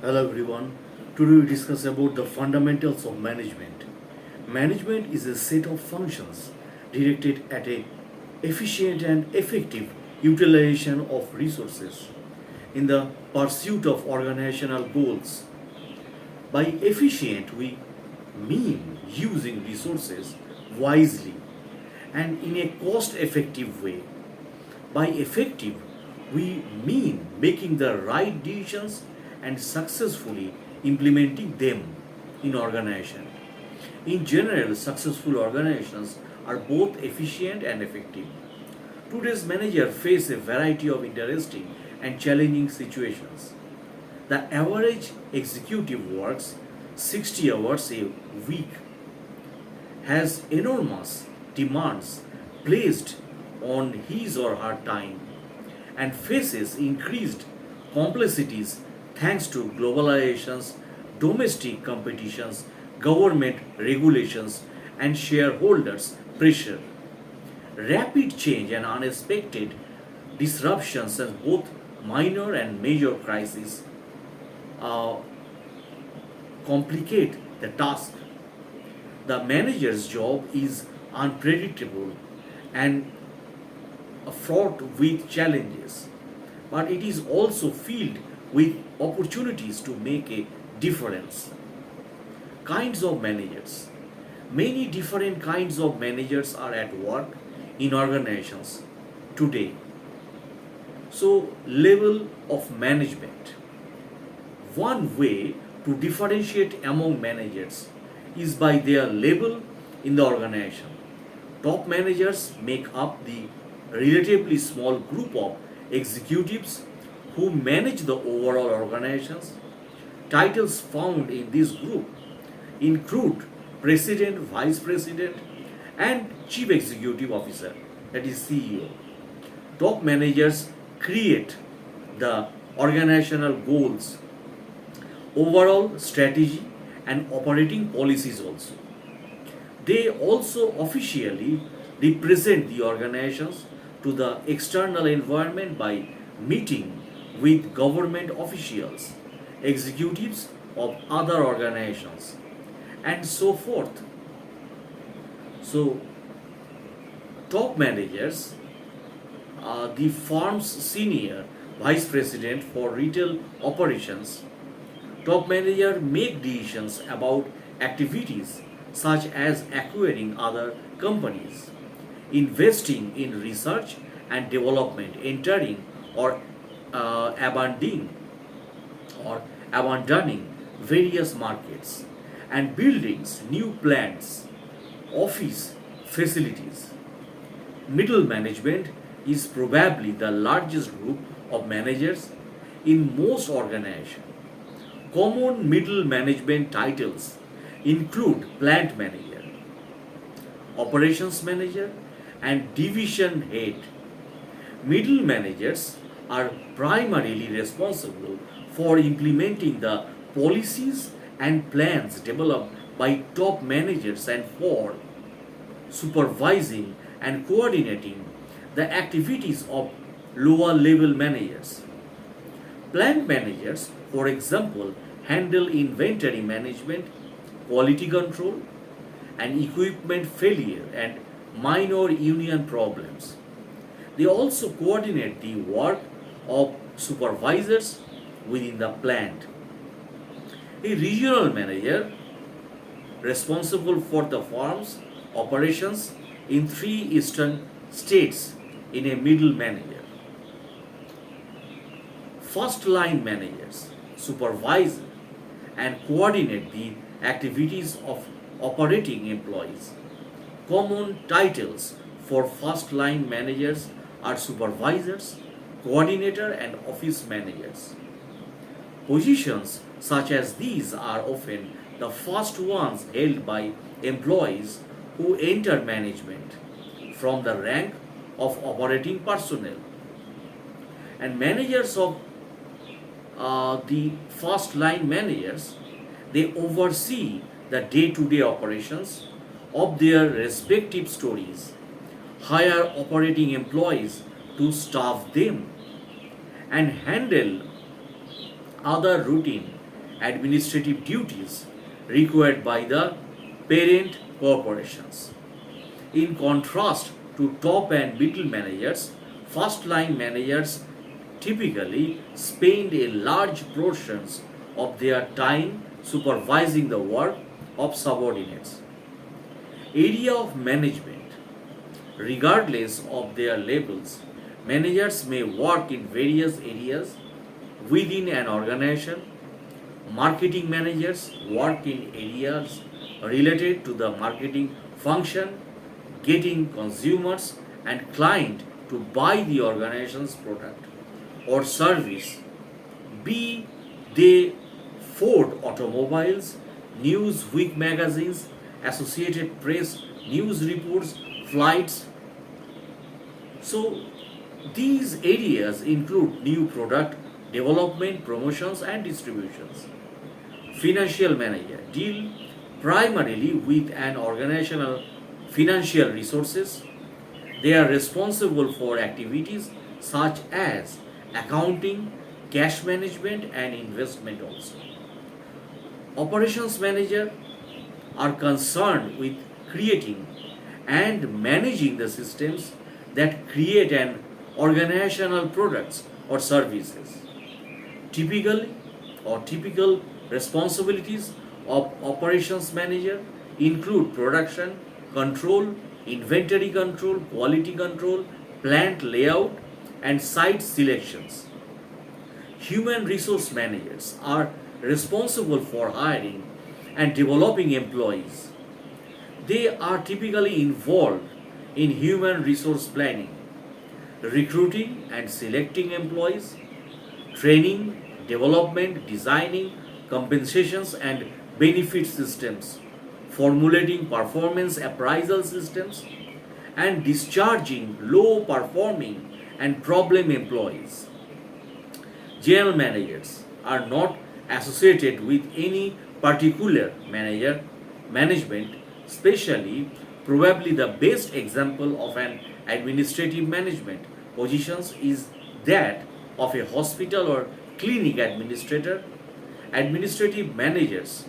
Hello everyone. Today we discuss about the fundamentals of management. Management is a set of functions directed at a efficient and effective utilization of resources in the pursuit of organizational goals. By efficient we mean using resources wisely and in a cost effective way. By effective, we mean making the right decisions and successfully implementing them in organization. In general, successful organizations are both efficient and effective. Today's managers face a variety of interesting and challenging situations. The average executive works 60 hours a week, has enormous demands placed on his or her time, and faces increased complexities thanks to globalizations, domestic competitions, government regulations, and shareholders' pressure. Rapid change and unexpected disruptions in both minor and major crises uh, complicate the task. The manager's job is unpredictable and fraught with challenges, but it is also filled with opportunities to make a difference. Kinds of managers. Many different kinds of managers are at work in organizations today. So, level of management. One way to differentiate among managers is by their level in the organization. Top managers make up the relatively small group of executives who manage the overall organizations. Titles found in this group include president, vice president, and chief executive officer, that is CEO. Top managers create the organizational goals, overall strategy, and operating policies also. They also officially represent the organizations to the external environment by meeting with government officials, executives of other organizations, and so forth. So, top managers, the firm's senior vice president for retail operations, top manager make decisions about activities such as acquiring other companies, investing in research and development, entering or abandoning or abandoning various markets, and buildings, new plants, office facilities. Middle management is probably the largest group of managers in most organizations. Common middle management titles include plant manager, operations manager, and division head. Middle managers are primarily responsible for implementing the policies and plans developed by top managers and for supervising and coordinating the activities of lower level managers. Plant managers, for example, handle inventory management, quality control, and equipment failure and minor union problems. They also coordinate the work of supervisors within the plant. A regional manager responsible for the firm's operations in three eastern states in a middle manager. First line managers supervise and coordinate the activities of operating employees. Common titles for first line managers are supervisors, coordinator, and office managers. Positions such as these are often the first ones held by employees who enter management from the rank of operating personnel. And managers of the first line managers, they oversee the day-to-day operations of their respective stories, hire operating employees to staff them, and handle other routine administrative duties required by the parent corporations. In contrast to top and middle managers, first line managers typically spend a large portions of their time supervising the work of subordinates. Area of management: regardless of their labels, managers may work in various areas within an organization. Marketing managers work in areas related to the marketing function, getting consumers and client to buy the organization's product or service, be they Ford Automobiles, Newsweek magazines, Associated Press, news reports, flights. So these areas include new product development, promotions and distributions. Financial manager deal primarily with an organizational financial resources. They are responsible for activities such as accounting, cash management and investment also. Operations manager are concerned with creating and managing the systems that create an organizational products or services. Typical responsibilities of operations manager include production control, inventory control, quality control, plant layout and site selections. Human resource managers are responsible for hiring and developing employees. They are typically involved in human resource planning, recruiting and selecting employees, training, development, designing compensations and benefit systems, formulating performance appraisal systems, and discharging low performing and problem employees. General managers are not associated with any particular management, especially probably the best example of an administrative management positions is that of a hospital or clinic administrator. Administrative managers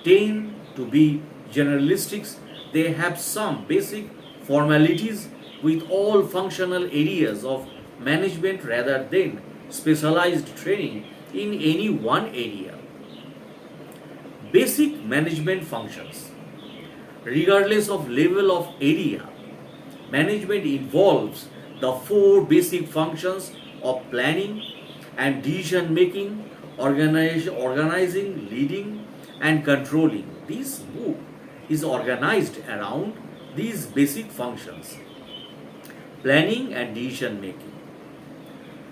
tend to be generalistics. They have some basic formalities with all functional areas of management rather than specialized training in any one area. Basic management functions. Regardless of level of area, management involves the four basic functions of planning and decision making, organizing, leading, and controlling. This book is organized around these basic functions: planning and decision making.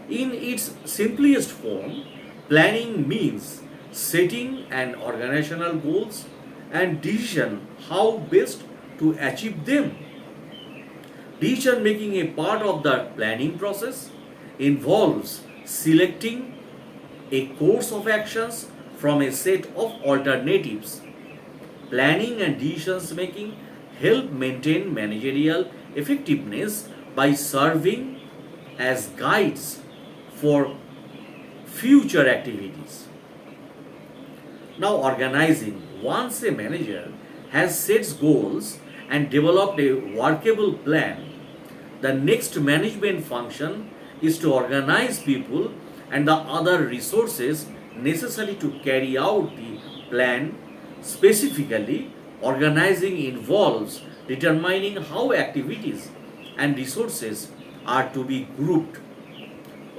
In its simplest form, planning means setting an organizational goals and decision how best to achieve them. Decision making, a part of the planning process, involves selecting a course of actions from a set of alternatives. Planning and decision making help maintain managerial effectiveness by serving as guides for future activities. Now, organizing. Once a manager has set goals and developed a workable plan, the next management function is to organize people and the other resources necessary to carry out the plan. Specifically, organizing involves determining how activities and resources are to be grouped.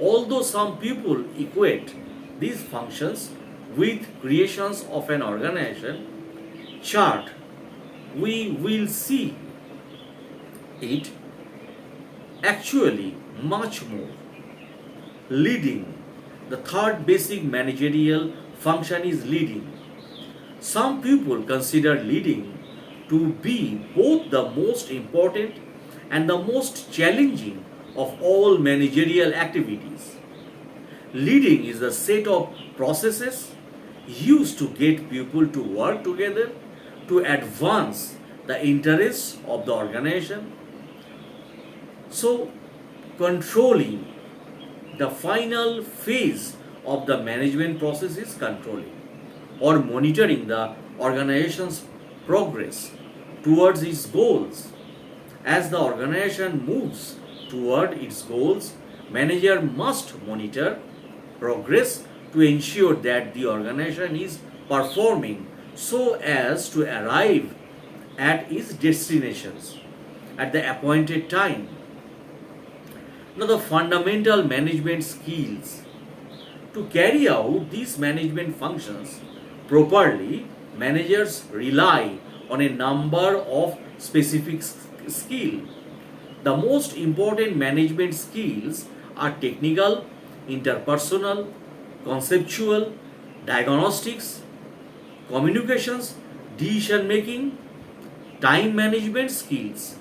Although some people equate these functions with creations of an organization chart, we will see it actually much more. Leading. The third basic managerial function is leading. Some people consider leading to be both the most important and the most challenging of all managerial activities. Leading is a set of processes used to get people to work together to advance the interests of the organization. So, controlling, the final phase of the management process is controlling. or monitoring the organization's progress towards its goals. As the organization moves toward its goals, manager must monitor progress to ensure that the organization is performing so as to arrive at its destinations at the appointed time. Now, the fundamental management skills to carry out these management functions properly, managers rely on a number of specific skills. The most important management skills are technical, interpersonal, conceptual, diagnostics, communications, decision making, time management skills.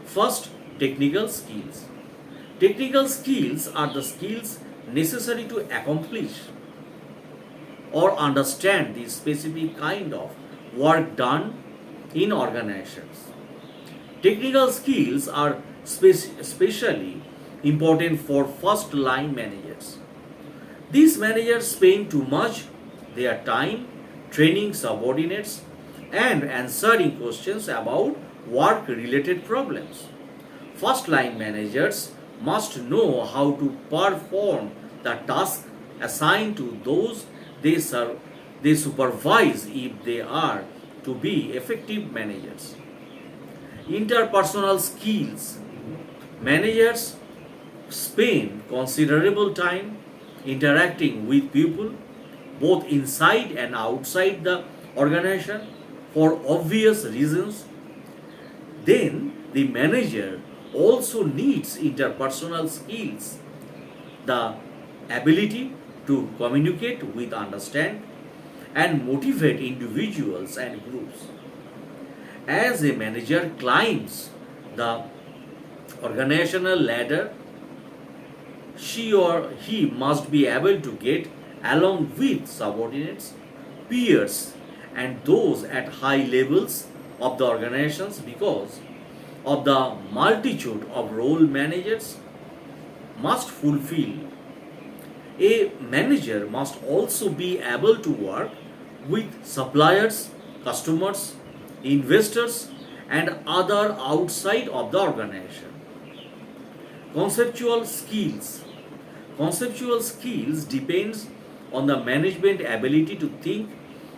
First, technical skills. Technical skills are the skills necessary to accomplish or understand the specific kind of work done in organizations. Technical skills are especially important for first line managers. These managers spend too much their time training subordinates and answering questions about work related problems. First line managers must know how to perform the task assigned to those they supervise if they are to be effective managers. Interpersonal skills. Managers spend considerable time interacting with people both inside and outside the organization for obvious reasons. Then the manager also needs interpersonal skills, the ability to communicate with, understand, and motivate individuals and groups. As a manager climbs the organizational ladder, she or he must be able to get along with subordinates, peers, and those at high levels of the organizations because of the multitude of role managers must fulfill. A manager must also be able to work with suppliers, customers, investors, and other outside of the organization. Conceptual skills. Conceptual skills depends on the management ability to think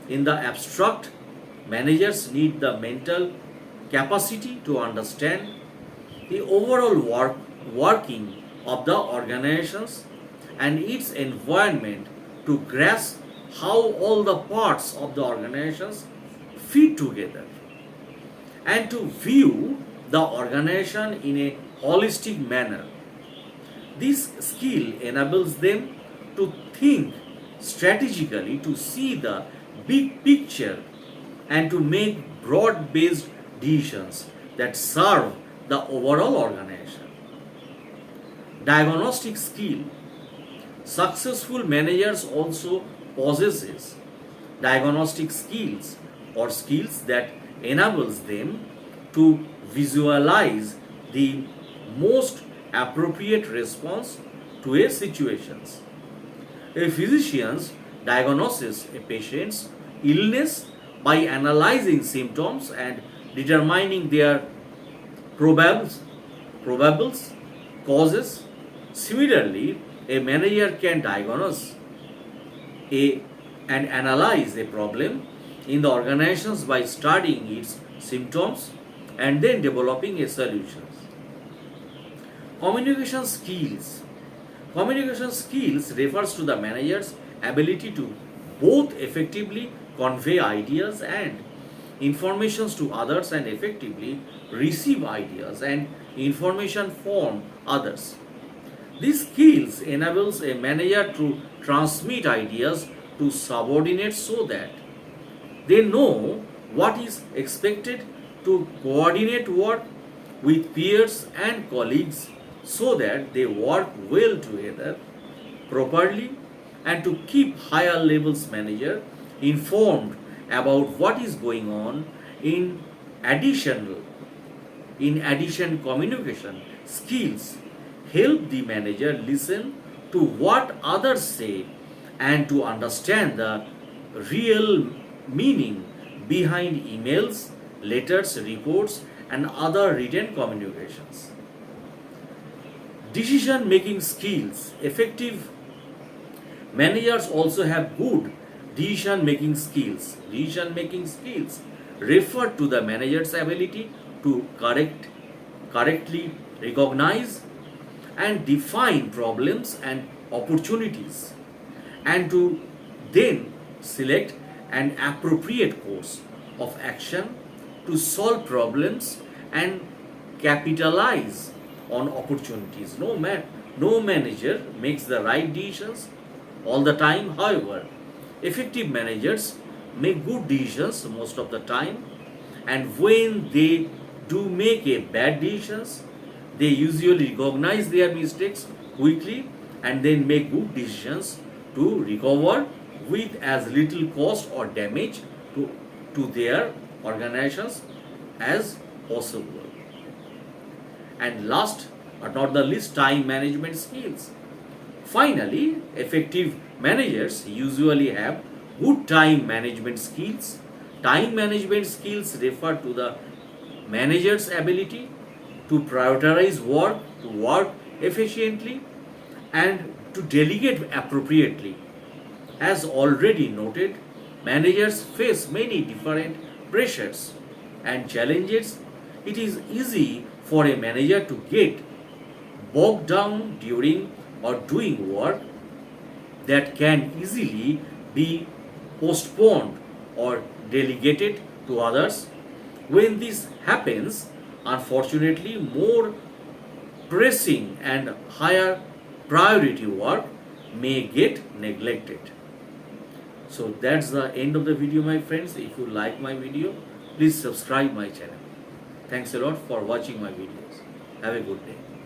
in the abstract. Managers need the mental capacity to understand the overall working of the organizations and its environment to grasp how all the parts of the organizations fit together and to view the organization in a holistic manner. This skill enables them to think strategically, to see the big picture, and to make broad based decisions that serve the overall organization. Diagnostic skill. Successful managers also possesses diagnostic skills or skills that enables them to visualize the most appropriate response to a situation. A physician diagnoses a patient's illness by analyzing symptoms and determining their probables, probables causes. Similarly, a manager can diagnose a, and analyze a problem in the organizations by studying its symptoms and then developing a solution. Communication skills. Communication skills refers to the manager's ability to both effectively convey ideas and informations to others and effectively receive ideas and information from others. These skills enables a manager to transmit ideas to subordinates so that they know what is expected, to coordinate work with peers and colleagues so that they work well together properly, and to keep higher levels manager informed about what is going on. in addition communication skills help the manager listen to what others say and to understand the real meaning behind emails, letters, reports, and other written communications. Decision making skills. Effective managers also have good decision making skills. Decision making skills refer to the manager's ability to correctly recognize and define problems and opportunities, and to then select an appropriate course of action to solve problems and capitalize on opportunities. No manager makes the right decisions all the time. However, effective managers make good decisions most of the time, and when they do make a bad decisions, they usually recognize their mistakes quickly and then make good decisions to recover with as little cost or damage to their organizations as possible. And last but not the least, time management skills. Finally, effective managers usually have good time management skills. Time management skills refer to the manager's ability to prioritize work, to work efficiently, and to delegate appropriately. As already noted, managers face many different pressures and challenges. It is easy for a manager to get bogged down during or doing work that can easily be postponed or delegated to others. When this happens, unfortunately, more pressing and higher priority work may get neglected. So that's the end of the video, my friends. If you like my video, please subscribe my channel. Thanks a lot for watching my videos. Have a good day.